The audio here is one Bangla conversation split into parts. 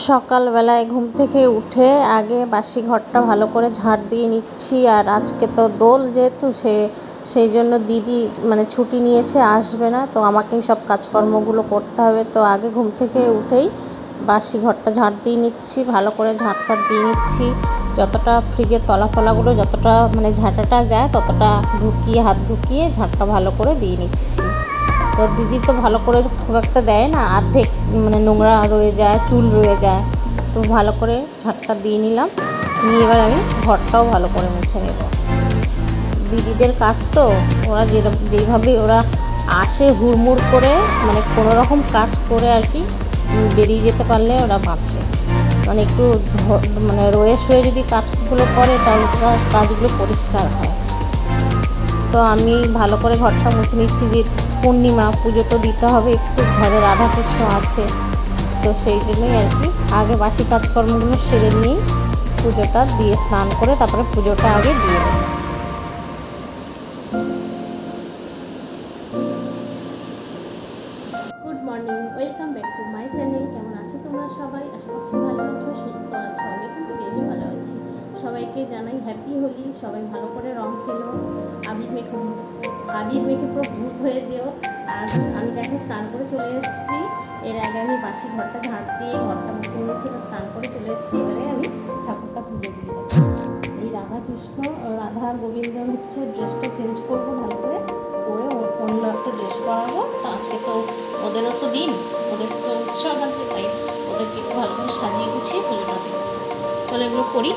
সকালবেলায় ঘুম থেকে উঠে আগে বাসি ঘরটা ভালো করে ঝাড় দিয়ে নিচ্ছি। আর আজকে তো দোল যেহেতু সেই জন্য দিদি ছুটি নিয়েছে, আসবে না, তো আমাকেই সব কাজকর্মগুলো করতে হবে। তো আগে ঘুম থেকে উঠেই বাসি ঘরটা ঝাড় দিয়ে নিচ্ছি, ভালো করে ঝাড় দিয়ে নিচ্ছি। যতটা ফ্রিজের তলাফলাগুলো যতটা ঝাঁটাটা যায় ততটা হাত ঢুকিয়ে ঝাড়টা ভালো করে দিয়ে নিচ্ছি। তো দিদি তো ভালো করে খুব একটা দেয় না, অর্ধেক নোংরা রয়ে যায়, চুল রয়ে যায়। তো ভালো করে ঝাড়টা দিয়ে নিলাম, নিয়ে এবার আমি ঘরটাও ভালো করে মুছে নেব। দিদিদের কাজ তো, ওরা যেইভাবে ওরা আসে হুড়মুড় করে কোনো রকম কাজ করে আর কি বেরিয়ে যেতে পারলে ওরা বাঁচে। একটু রয়ে শয়ে যদি কাজগুলো করে তাহলে কাজগুলো পরিষ্কার হয়। তো আমি ভালো করে ঘরটা মুছে নিচ্ছি, যে পূর্ণিমা পুজো তো দিতে হবে, একটু ঘরে রাধাকৃষ্ণ আছে, তো সেই জন্যই আর কি আগে বাসি কাজকর্মগুলো সেরে নিয়েই পুজোটা দিয়ে স্নান করে তারপরে পুজোটা আগে দিয়ে দেবো। Good morning, welcome back to my channel. কেমন আছো তোমরা সবাই? আশা করছি ভালো আছো, সুস্থ আছো। আমি কিন্তু বেশ ভালো আছি। সবাইকে জানাই হ্যাপি হোলি। সবাই ভালো করে রং খেলো, আবির মেখে পুরো ভূত হয়ে যেও। আর আমি দেখো স্নান করে চলে এসেছি। এর আগে আমি বাসি ঘরটা ঝাড় দিয়ে ঘরটা মুছে নিয়েছি, স্নান করে চলে এসেছি। এবারে আমি ঠাকুরটা পুজো দিয়ে দেবো। এই রাধা গোবিন্দ হচ্ছে ড্রেসটা চেঞ্জ করবো, ভালো করে অন্য একটা ড্রেস পরাবো। তো আজকে তো ওদেরও তো দিন, ওদের তো উৎসব আছে, তাই ওদেরকে একটু ভালো করে সাজিয়ে গুছিয়ে পুজোটা দেবো। তাহলে এগুলো করি।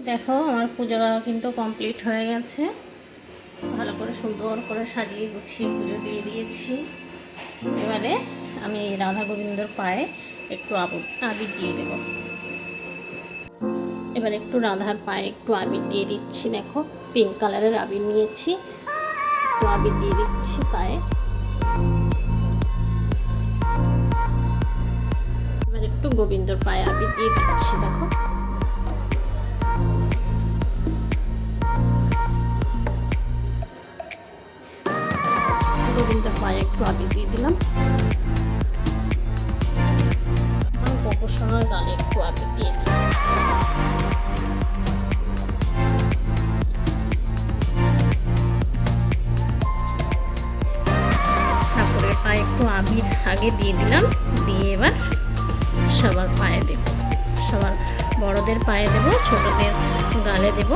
দেখো আমার পূজা কিন্তু কমপ্লিট হয়ে গেছে। ভালো করে সুন্দর করে সাজিয়ে গুছিয়ে পুজো দিয়ে দিয়েছি। এবারে আমি রাধা গোবিন্দর পায়ে একটু আবির দিয়ে দেব। এবার একটু রাধার পায়ে একটু আবির দিয়ে দিচ্ছি। দেখো পিঙ্ক কালারের আবির নিয়েছি, একটু আবির দিয়ে দিচ্ছি পায়ে। এবার একটু গোবিন্দর পায়ে আবির দিয়ে দিচ্ছি। দেখো গোবিন্দর পায়ে একটু আবির দিয়ে দিলাম। গোপোষণার গালে একটু আবির দিয়ে দিলাম। ঠাকুরের পায়ে একটু আবির আগে দিয়ে দিলাম, দিয়ে এবার সবার পায়ে দেব। সবার বড়দের পায়ে দেব, ছোটদের গালে দেব,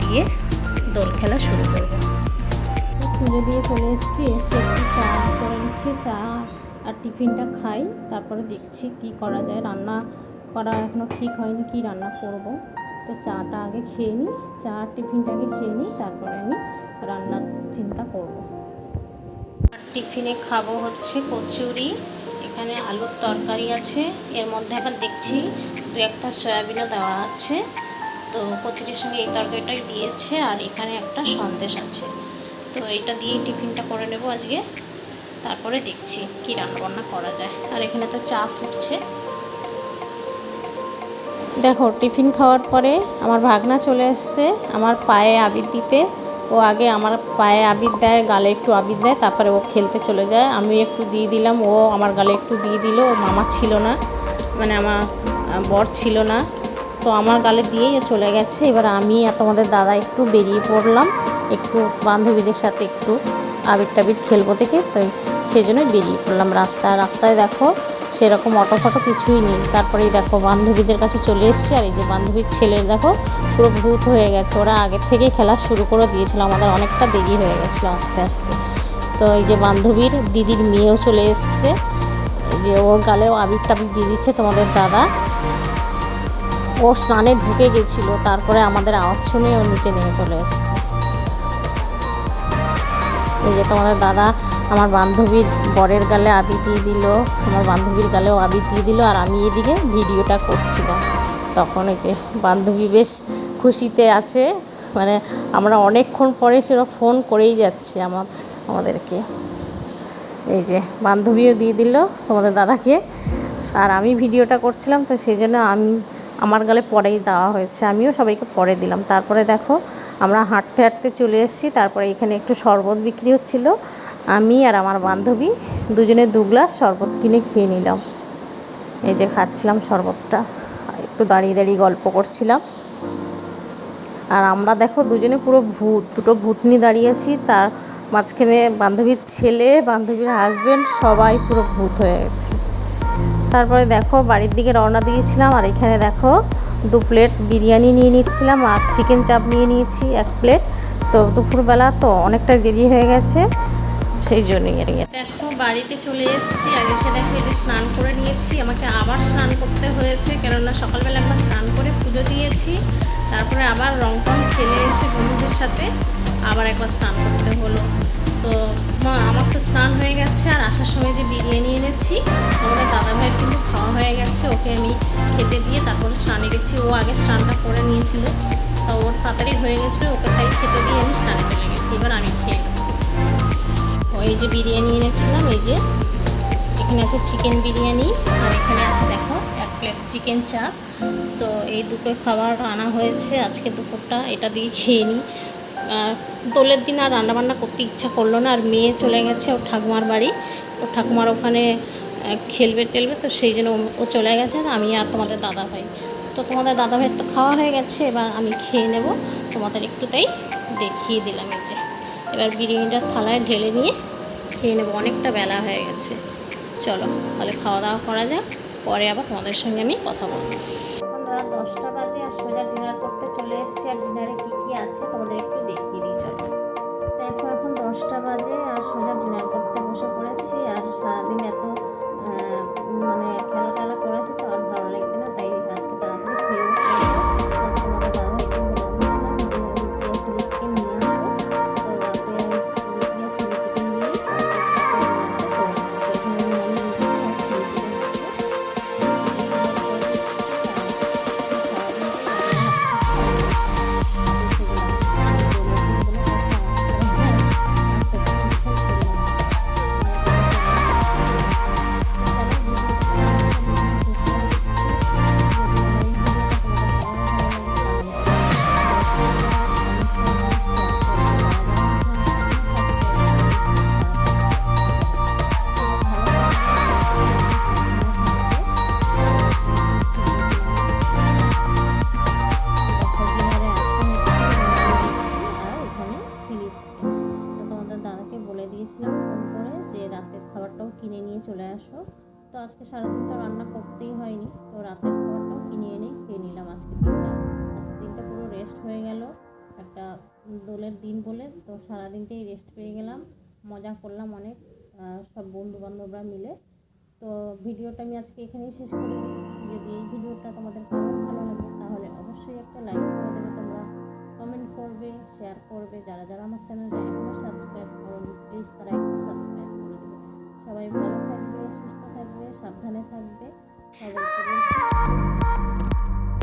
দিয়ে দোল খেলা শুরু করব। পুজো দিয়ে চলে এসেছি, এসে একটু চা করে নিচ্ছি। চা আর টিফিনটা খাই, তারপরে দেখছি কি করা যায়। রান্না করা এখনও ঠিক হয়নি, কি রান্না করব। তো চাটা আগে খেয়ে নিই, চা আর টিফিনটা আগে খেয়ে নিই, তারপরে আমি রান্নার চিন্তা করব। আর টিফিনে খাবো হচ্ছে কচুরি, এখানে আলুর তরকারি আছে, এর মধ্যে আবার দেখছি দু একটা সয়াবিনও দেওয়া আছে। তো কচুরির সঙ্গে এই তরকারিটাই দিয়েছে, আর এখানে একটা সন্দেশ আছে। তো এটা দিয়ে টিফিনটা করে নেব আজকে, তারপরে দেখছি কি রান্নাবান্না করা যায়। আর এখানে তো চা ফুটছে। দেখো টিফিন খাওয়ার পরে আমার ভাগনা চলে এসছে আমার পায়ে আবির দিতে। ও আগে আমার পায়ে আবির দেয়, গালে একটু আবির দেয়, তারপরে ও খেলতে চলে যায়। আমি একটু দিয়ে দিলাম, ও আমার গালে একটু দিয়ে দিল। ও মামা ছিল না, আমার বর ছিল না, তো আমার গালে দিয়েই চলে গেছে। এবার আমি আর তোমাদের দাদা একটু বেরিয়ে পড়লাম, একটু বান্ধবীদের সাথে একটু আবির টাবির খেলবো থেকে, তো সেই জন্যই বেরিয়ে পড়লাম। রাস্তায় দেখো সেরকম অটো ফটো কিছুই নেই। তারপরেই দেখো বান্ধবীদের কাছে চলে এসেছি, আর এই যে বান্ধবীর ছেলের দেখো পুরো ভূত হয়ে গেছে। ওরা আগের থেকেই খেলা শুরু করে দিয়েছিল, আমাদের অনেকটা দেরি হয়ে গেছিলো আস্তে আস্তে। তো এই যে বান্ধবীর দিদির মেয়েও চলে এসছে, যে ওর গালেও আবির টাবির দিয়ে দিচ্ছে তোমাদের দাদা। ও স্নানে ঢুকে গেছিলো, তারপরে আমাদের আওয়াজ শুনে ও নিচে নেমে চলে এসছে। এই যে তোমাদের দাদা আমার বান্ধবীর বরের গালে আবির দিয়ে দিল, আমার বান্ধবীর গালেও আবির দিয়ে দিল, আর আমি এদিকে ভিডিওটা করছিলাম। তখন এই যে বান্ধবী বেশ খুশিতে আছে, মানে আমরা অনেকক্ষণ পরে সেটা ফোন করেই যাচ্ছে আমাদেরকে। এই যে বান্ধবীও দিয়ে দিল তোমাদের দাদাকে, আর আমি ভিডিওটা করছিলাম, তো সেই জন্য আমার গালে পরেই দেওয়া হয়েছে, আমিও সবাইকে পরে দিলাম। তারপরে দেখো আমরা হাঁটতে হাঁটতে চলে এসেছি। তারপরে এখানে একটু শরবত বিক্রি হচ্ছিল, আমি আর আমার বান্ধবী দুজনে 2 গ্লাস শরবত কিনে খেয়ে নিলাম। এই যে খাচ্ছিলাম শরবতটা, একটু দাঁড়িয়ে দাঁড়িয়ে গল্প করছিলাম। আর আমরা দেখো দুজনে পুরো দুটো ভূতনি দাঁড়িয়েছি, তার মাঝখানে বান্ধবীর ছেলে, বান্ধবীর হাজব্যান্ড, সবাই পুরো ভূত হয়ে গেছে। তারপরে দেখো বাড়ির দিকে রওনা দিয়েছিলাম, আর এখানে দেখো 2 প্লেট বিরিয়ানি নিয়ে নিচ্ছিলাম, আর চিকেন চাপ নিয়ে নিয়েছি 1 প্লেট। তো দুপুরবেলা তো অনেকটা দেরি হয়ে গেছে, সেই জন্যই আর দেখো বাড়িতে চলে এসেছি। আর এসে দেখো এই যে স্নান করে নিয়েছি, আমাকে আবার স্নান করতে হয়েছে, কেননা সকালবেলা একবার স্নান করে পুজো দিয়েছি, তারপরে আবার রং টং খেলে এসে বন্ধুদের সাথে আবার একবার স্নান করতে হলো। তো আমার তো স্নান হয়ে গেছে, আর আসার সময় যে বিরিয়ানি এনেছি আমাদের দাদাভাইয়ের কিন্তু খাওয়া হয়ে গেছে, ওকে আমি খেতে দিয়ে তারপরে স্নানে গেছি। ও আগে স্নানটা করে নিয়েছিল, তো ওর তাড়াতাড়ি হয়ে গেছিলো, ওকে তাই খেতে দিয়ে আমি স্নানে চলে গেছি। এবার আমি খেয়ে এই যে বিরিয়ানি এনেছিলাম, এই যে এখানে আছে চিকেন বিরিয়ানি, আর এখানে আছে দেখো 1 প্লেট চিকেন চাপ। তো এই দুটো খাবার আনা হয়েছে আজকে দুপুরটা, এটা দিয়ে খেয়ে নিই। দোলের দিন আর রান্নাবান্না করতে ইচ্ছা করলো না, আর মেয়ে চলে গেছে ওর ঠাকুমার বাড়ি, ওর ঠাকুমার ওখানে খেলবে টেলবে, তো সেই জন্য ও চলে গেছে। আমি আর তোমাদের দাদাভাই, তো তোমাদের দাদাভাইয়ের তো খাওয়া হয়ে গেছে, এবার আমি খেয়ে নেব, তোমাদের একটু তাই দেখিয়ে দিলাম। এই যে এবার বিরিয়ানিটা থালায় ঢেলে নিয়ে খেয়ে নেবো, অনেকটা বেলা হয়ে গেছে। চলো তাহলে খাওয়া দাওয়া করা যাক, পরে আবার তোমাদের সঙ্গে আমি কথা বলবো। এখন রাত 10টা বাজে, আর সোজা ডিনার করতে চলে এসেছি। আর ডিনারে কী কী আছে তোমাদের একটু দেখিয়ে দিই। চলো দেখো এখন 10টা বাজে, আর সোজা ডিনার করতে বসে পড়েছি। আর সারাদিন এত মানে খেলা টেলা করেছি, তো আর ভালো লাগবে না, তাই আজকে তাড়াতাড়ি খেয়েও পড়বো। তোমাদের দাদাভাইকে বলে চিকেন নিয়ে আসবো, তো রাতে চিকেন দিয়ে রাতের খাবারটাও কিনে নিয়ে চলে আসো। তো আজকে সারাদিন তো রান্না করতেই হয়নি, তো রাতের খাবারটাও কিনে এনে খেয়ে নিলাম। আজকে দিনটা পুরো রেস্ট হয়ে গেল, একটা দোলের দিন বলে, তো সারাদিনটাই রেস্ট পেয়ে গেলাম, মজা করলাম অনেক সব বন্ধু বান্ধবরা মিলে। তো ভিডিওটা আমি আজকে এখানেই শেষ করে দিচ্ছি। যদি এই ভিডিওটা তোমাদের ভালো লাগে তাহলে অবশ্যই একটা লাইক করে দেবে, তোমরা কমেন্ট করবে, শেয়ার করবে। যারা যারা আমার চ্যানেলটা এখনও সাবস্ক্রাইব করোনি প্লিজ তারা একটু সাবস্ক্রাইব করে দেবে। সবাই ভালো থাকবে, সুস্থ থাকবে, সাবধানে থাকবে। সবাই